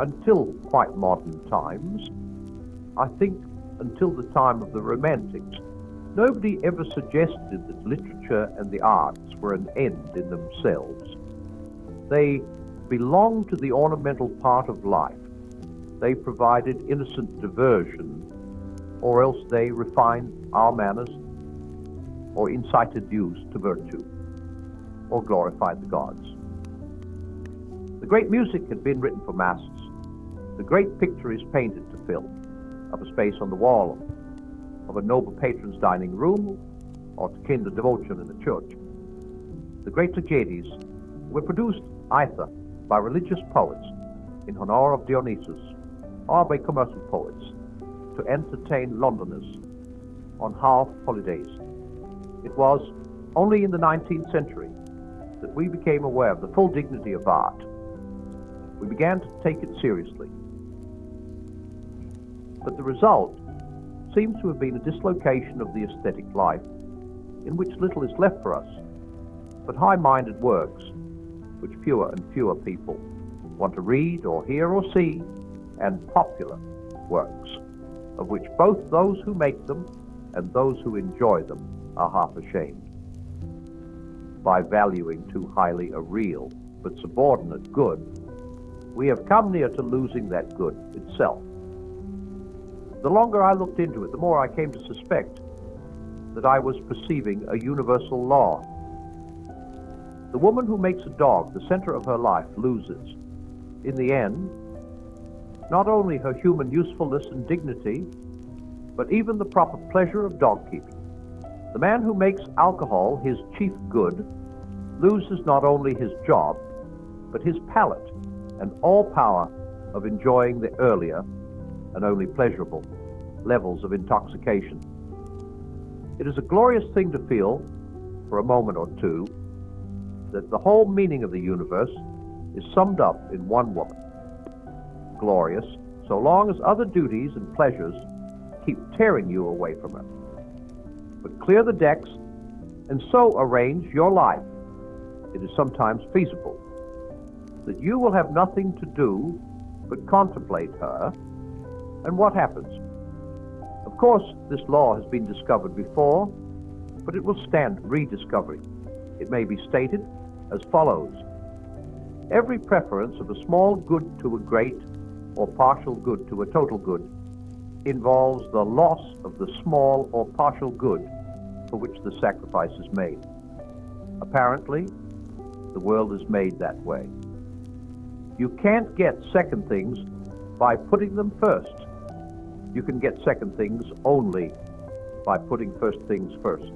until quite modern times, I think until the time of the Romantics, nobody ever suggested that literature and the arts were an end in themselves. They belonged to the ornamental part of life. They provided innocent diversion, or else they refined our manners, or incited youth to virtue, or glorified the gods. The great music had been written for masses. The great picture is painted to film, of a space on the wall, of a noble patron's dining room, or to kindle devotion in a church. The great tragedies were produced either by religious poets in honor of Dionysus, or by commercial poets to entertain Londoners on half holidays. It was only in the 19th century that we became aware of the full dignity of art. We began to take it seriously. But the result seems to have been a dislocation of the aesthetic life, in which little is left for us but high-minded works, which fewer and fewer people want to read or hear or see, and popular works, of which both those who make them and those who enjoy them are half ashamed. By valuing too highly a real but subordinate good, we have come near to losing that good itself. The longer I looked into it, the more I came to suspect that I was perceiving a universal law. The woman who makes a dog the center of her life loses, in the end, not only her human usefulness and dignity, but even the proper pleasure of dog keeping. The man who makes alcohol his chief good loses not only his job, but his palate and all power of enjoying the earlier and only pleasurable levels of intoxication. It is a glorious thing to feel, for a moment or two, that the whole meaning of the universe is summed up in one woman. Glorious, so long as other duties and pleasures keep tearing you away from her. But clear the decks and so arrange your life, it is sometimes feasible, that you will have nothing to do but contemplate her. And what happens? Of course, this law has been discovered before, but it will stand rediscovery. It may be stated as follows. Every preference of a small good to a great, or partial good to a total good, involves the loss of the small or partial good for which the sacrifice is made. Apparently, the world is made that way. You can't get second things by putting them first. You can get second things only by putting first things first.